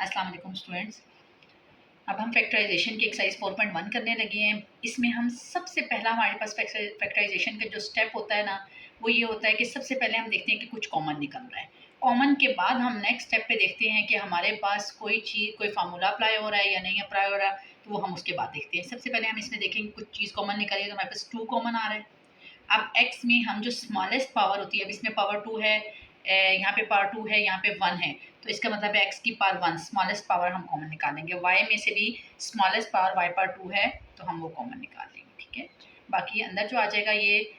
अस्सलाम वालेकुम स्टूडेंट्स। अब हम फैक्टराइजेशन की एक्सरसाइज 4.1 करने लगे हैं। इसमें हम सबसे पहला हमारे पास फैक्टराइजेशन का जो स्टेप होता है ना, वो ये होता है कि सबसे पहले हम देखते हैं कि कुछ कॉमन निकल रहा है। कॉमन के बाद हम नेक्स्ट स्टेप पे देखते हैं कि हमारे पास कोई चीज़, कोई फार्मूला अप्लाई हो रहा है या नहीं अप्लाई हो रहा, तो वो हम उसके बाद देखते हैं। सबसे पहले हम इसमें देखेंगे कुछ चीज़ कॉमन निकली है, तो हमारे पास 2 कॉमन आ रहा है। अब x में हम जो स्मॉलेस्ट पावर होती है, अब इसमें पावर 2 है, यहाँ पे पावर 2 है, यहाँ पे 1 है, तो इसका मतलब है x की पावर 1 स्मॉलेस्ट पावर हम कॉमन निकालेंगे। y में से भी स्मॉलेस्ट पावर y पावर 2 है, तो हम वो कॉमन निकाल लेंगे। ठीक है, बाकी अंदर जो आ जाएगा ये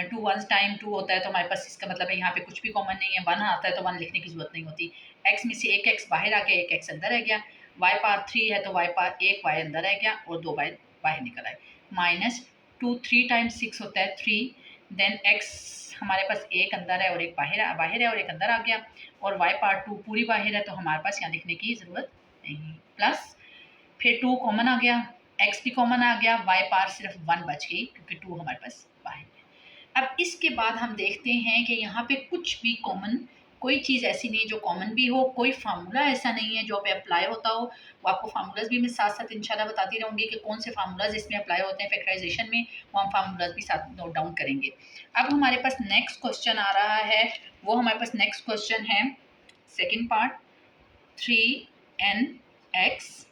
2 1 टाइम 2 होता है, तो हमारे पास इसका मतलब है यहाँ पे कुछ भी कॉमन नहीं है। 1 आता है तो 1 लिखने की जरूरत नहीं होती। x में से एक x बाहर आ गया, एक x अंदर रह गया। y पावर 3 है तो y पावर एक y अंदर रह गया और 2 y बाहर निकल आए। माइनस 2 3 टाइम्स 6 होता है 3। देन x हमारे पास एक अंदर है और एक बाहर है और एक अंदर आ गया, और y पार्ट 2 पूरी बाहर है, तो हमारे पास यहाँ लिखने की ज़रूरत नहीं। प्लस फिर 2 कॉमन आ गया, x भी कॉमन आ गया, y पार सिर्फ 1 बच गई क्योंकि 2 हमारे पास बाहर है। अब इसके बाद हम देखते हैं कि यहाँ पे कुछ भी कॉमन, कोई चीज़ ऐसी नहीं जो कॉमन भी हो, कोई फार्मूला ऐसा नहीं है जो पे अप्लाई होता हो। वो आपको फार्मूलाज भी मैं साथ साथ इंशाल्लाह बताती रहूँगी कि कौन से फार्मूलाज इसमें अप्लाई होते हैं फैक्टराइजेशन में, वो हम फार्मूलाज भी साथ नोट डाउन करेंगे। अब हमारे पास नेक्स्ट क्वेश्चन आ रहा है, वो हमारे पास नेक्स्ट क्वेश्चन है second part, 3n(x)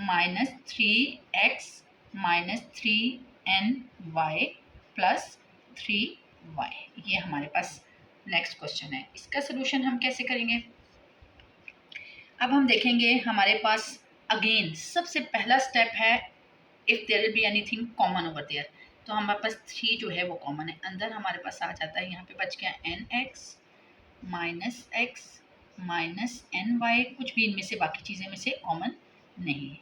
minus 3x minus 3ny plus 3y। ये हमारे पास नेक्स्ट क्वेश्चन है। इसका सोल्यूशन हम कैसे करेंगे? अब हम देखेंगे हमारे पास अगेन सबसे पहला स्टेप है if there will be anything common over there, तो हमारे पास 3 जो है वो कॉमन है, अंदर हमारे पास आ जाता है। यहाँ पे बच गया nx minus x minus ny, कुछ भी इनमें से बाकी चीज़ें में से कॉमन नहीं है।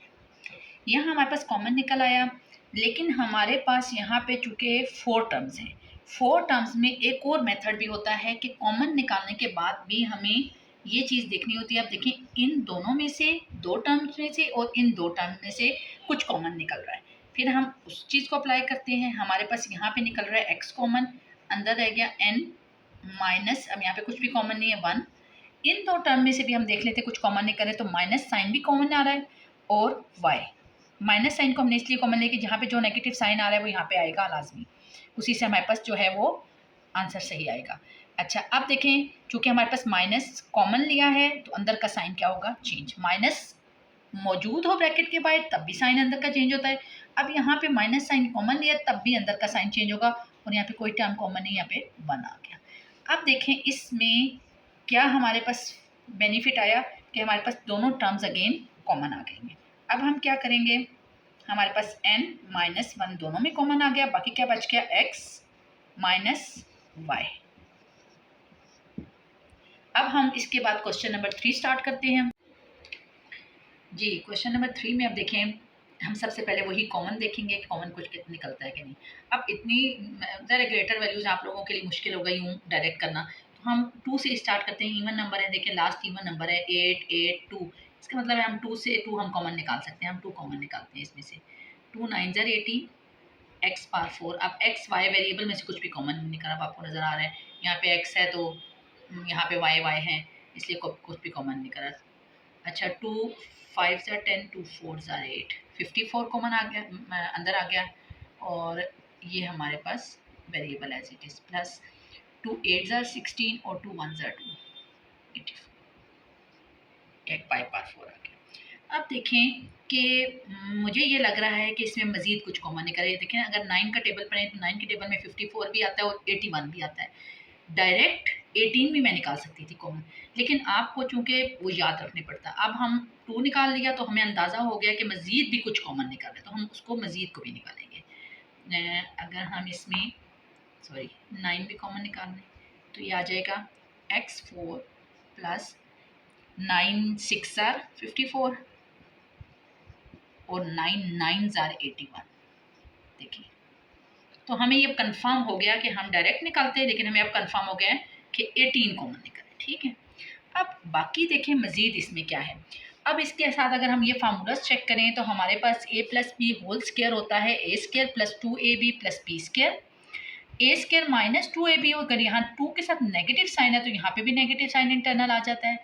यहाँ हमारे पास कॉमन निकल आया, लेकिन हमारे पास यहाँ पे चूँकि 4 टर्म्स हैं, 4 टर्म्स में एक और मेथड भी होता है कि कॉमन निकालने के बाद भी हमें ये चीज़ देखनी होती है। अब देखें, इन दोनों में से 2 टर्म्स में से और इन 2 टर्म्स में से कुछ कॉमन निकल रहा है, फिर हम उस चीज़ को अप्लाई करते हैं। हमारे पास यहाँ पे निकल रहा है x कॉमन, अंदर रह गया n माइनस, अब यहाँ पे कुछ भी कॉमन नहीं है 1। इन 2 टर्म में से भी हम देख लेते हैं कुछ कॉमन नहीं करे, तो माइनस साइन भी कॉमन आ रहा है, और y माइनस साइन को हमने इसलिए कॉमन लेके जहाँ पे जो नेगेटिव साइन आ रहा है वो यहाँ पे आएगा लाजमी, उसी से हमारे पास जो है वो आंसर सही आएगा। अच्छा, अब देखें, चूंकि हमारे पास माइनस कॉमन लिया है तो अंदर का साइन क्या होगा? चेंज। माइनस मौजूद हो ब्रैकेट के बाहर तब भी साइन अंदर का चेंज होता है। अब यहाँ पे माइनस साइन कॉमन लिया तब भी अंदर का साइन चेंज होगा, और यहाँ पे कोई टर्म कॉमन नहीं, यहाँ पे 1 आ गया। अब देखें इसमें क्या हमारे पास बेनिफिट आया कि हमारे पास दोनों टर्म्स अगेन कॉमन आ गएंगे। अब हम क्या करेंगे, हमारे पास n माइनस 1 दोनों में कॉमन आ गया, बाकी क्या बच गया? x minus y। अब हम इसके बाद क्वेश्चन नंबर 3 स्टार्ट करते हैं जी। क्वेश्चन नंबर 3 में अब देखें, हम सबसे पहले वही कॉमन देखेंगे कि कॉमन कुछ कितना निकलता है कि नहीं। अब इतनी ज़रा ग्रेटर वैल्यूज़ आप लोगों के लिए मुश्किल होगा यूँ डायरेक्ट करना, तो हम 2 से स्टार्ट करते हैं। इवन नंबर है, देखिए लास्ट इवन नंबर है 8 8 2, इसका मतलब है हम 2 से 2 हम कॉमन निकाल सकते हैं। हम 2 कॉमन निकालते हैं इसमें से, 2 9 ज़र 18, x पावर 4। अब x y वेरिएबल में से कुछ भी कॉमन नहीं निकला, अब आपको नज़र आ रहा है यहाँ पे x है तो यहाँ पे y है, इसलिए कुछ भी कॉमन नहीं करा। अच्छा, 2 5 ज़र 10, 2 4 ज़र 8, 54 कॉमन आ गया, अंदर आ गया, और ये हमारे पास variable as it is. Plus 2 8 ज़र 16 और 2 1 ज़र 2, 84, एक पाई पार 4 आ गया। अब देखें कि मुझे ये लग रहा है कि इसमें मज़ीद कुछ कॉमन नहीं करे। देखें, अगर 9 का टेबल पढ़ें तो 9 के टेबल में 54 भी आता है और 81 भी आता है। डायरेक्ट 18 भी मैं निकाल सकती थी कॉमन, लेकिन आपको चूंकि वो याद रखने पड़ता। अब हम 2 निकाल लिया तो हमें अंदाज़ा हो गया कि मज़ीद भी कुछ कॉमन निकाल है, तो हम उसको मज़ीद को भी निकालेंगे। अगर हम इसमें 9 भी कॉमन निकाल लें तो ये आ जाएगा x4 प्लस 9 6 ज़र 54 और 9 9 ज़र 81। देखिए, तो हमें ये कंफर्म हो गया कि हम डायरेक्ट निकालते हैं, लेकिन हमें अब कंफर्म हो गया है कि 18 कॉमन निकले। ठीक है, अब बाकी देखें मज़ीद इसमें क्या है। अब इसके साथ अगर हम ये फार्मूलाज चेक करें तो हमारे पास a plus b whole square होता है a square plus 2ab plus b square. a square minus 2ab, अगर यहाँ 2 के साथ नेगेटिव साइन है तो यहाँ पे भी नेगेटिव साइन इंटरनल आ जाता है।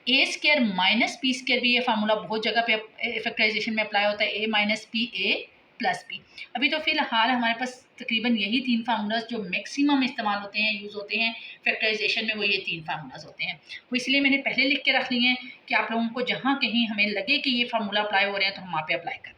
ए स्क्वायर माइनस बी स्क्वायर भी ये फार्मूला बहुत जगह पे फैक्टराइजेशन में अप्लाई होता है, ए माइनस बी ए प्लस बी। अभी तो फिलहाल हमारे पास तकरीबन यही 3 फार्मूलाज जो मैक्सिमम इस्तेमाल होते हैं, यूज़ होते हैं फैक्टराइजेशन में, वो ये 3 फार्मूलाज होते हैं। वो इसलिए मैंने पहले लिख के रख लिए हैं कि आप लोगों को जहाँ कहीं हमें लगे कि ये फार्मूला अप्लाई हो रहे हैं तो हम वहाँ पे अप्लाई करते हैं।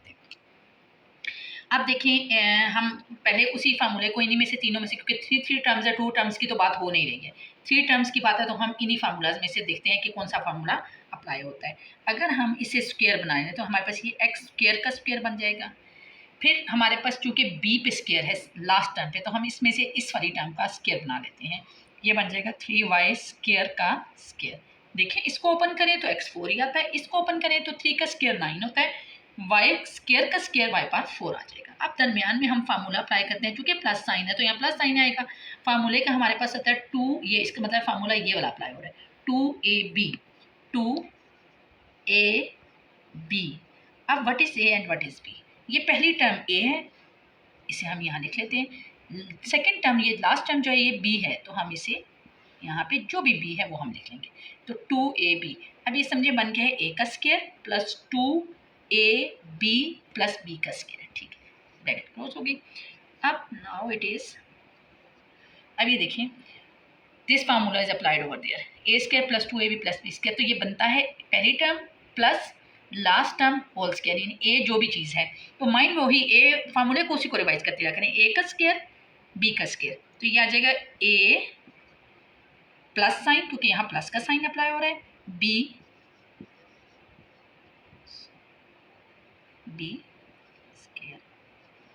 अब देखें, हम पहले उसी फार्मूले को इन्हीं में से तीनों में से, क्योंकि थ्री टर्म्स है, 2 टर्म्स की तो बात हो नहीं रही है, 3 टर्म्स की बात है, तो हम इन्हीं फार्मूलाज में से देखते हैं कि कौन सा फार्मूला अप्लाई होता है। अगर हम इसे स्क्वायर बनाएं तो हमारे पास ये एक्स स्क्वायर का स्क्वायर बन जाएगा। फिर हमारे पास चूँकि बी पे स्क्वायर है लास्ट टर्म पे, तो हम इसमें से इस वाली टर्म का स्क्वायर बना लेते हैं। ये बन जाएगा 3y स्क्वायर का स्क्वायर। देखिए इसको ओपन करें तो x4 ही आता है, इसको ओपन करें तो 3 का स्क्वायर 9 होता है, y स्क्वायर का स्क्वायर y पास 4 आ जाएगा। अब दरमियान में हम फार्मूला अप्लाई करते हैं, चूँकि प्लस साइन है तो यहाँ प्लस साइन आएगा। फार्मूले का हमारे पास आता है 2, ये इसका मतलब फार्मूला ये वाला अप्लाई हो रहा है, 2ab 2ab। अब what is a and what is b? ये पहली टर्म a है, इसे हम यहाँ लिख लेते हैं। सेकंड टर्म, ये लास्ट टर्म जो है ये b है, तो हम इसे यहाँ पे जो भी b है वो हम लिख लेंगे, तो 2ab। अब ये समझिए बन गया है a का square plus 2ab plus b का स्क्वायर। ठीक है, ब्रैकेट क्लोज होगी। अब नाउ इट इज, अब ये देखें, this formula is applied over there, a square plus 2ab plus b square. तो ये बनता है पहली term plus last term whole square, यानी ए जो भी चीज़ है, तो माइंड में वही ए फार्मूले को उसी को रिवाइज करते रहा करें, ए का स्क्वायर बी का स्क्वायर। तो ये आ जाएगा ए प्लस साइन, क्योंकि यहाँ प्लस का साइन अप्लाई हो रहा है, बी स्क्वायर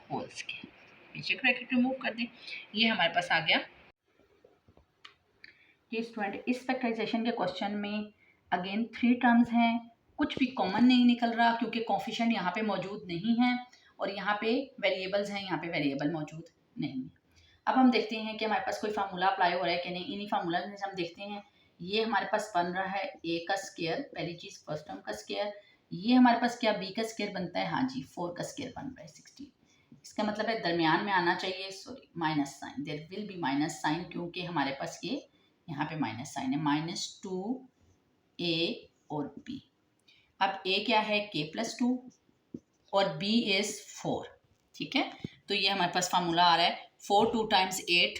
होल स्क्वायर। पीछे ब्रैकेट रिमूव कर दें, ये हमारे पास आ गया। ये स्टूडेंट, इस फैक्टराइजेशन के क्वेश्चन में अगेन 3 टर्म्स हैं, कुछ भी कॉमन नहीं निकल रहा क्योंकि कोफिशिएंट यहाँ पे मौजूद नहीं है और यहाँ पे वेरिएबल्स हैं, यहाँ पे वेरिएबल मौजूद नहीं है। अब हम देखते हैं कि हमारे पास कोई फार्मूला अप्लाई हो रहा है कि नहीं। इन्हीं फार्मूला में हम देखते हैं, ये हमारे पास बन रहा है a का स्क्वायर, पहली चीज़ फर्स्ट टर्म का स्क्वायर। ये हमारे पास क्या b का स्क्वायर बनता है, हाँ जी 4 का स्क्वायर बन रहा है 16। इसका मतलब है दरमियान में आना चाहिए, sorry minus sign, there will be minus sign, क्योंकि हमारे पास ये यहाँ पे माइनस साइन है, -2a और b। अब a क्या है k प्लस 2 और b इज 4। ठीक है, तो ये हमारे पास फार्मूला आ रहा है 4 2 टाइम्स 8,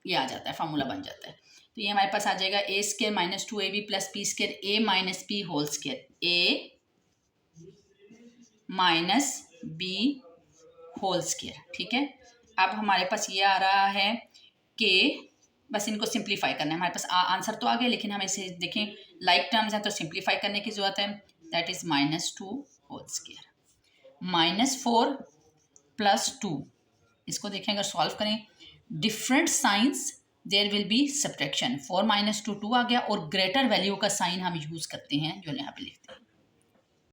ये आ जाता है, फार्मूला बन जाता है। तो ये हमारे पास आ जाएगा a square minus 2ab plus b square a minus b whole square, a minus b whole square. ठीक है, अब हमारे पास ये आ रहा है k, बस इनको सिंप्लीफाई करना है। हमारे पास आंसर तो आ गया, लेकिन हमें इसे देखें लाइक टर्म्स हैं तो सिंप्लीफाई करने की जरूरत है। That is -2 whole square, -4 plus 2, इसको देखें अगर सॉल्व करें, different signs there will be subtraction. 4 - 2 2 आ गया, और ग्रेटर वैल्यू का साइन हम यूज़ करते हैं जो यहाँ पे लिखते हैं।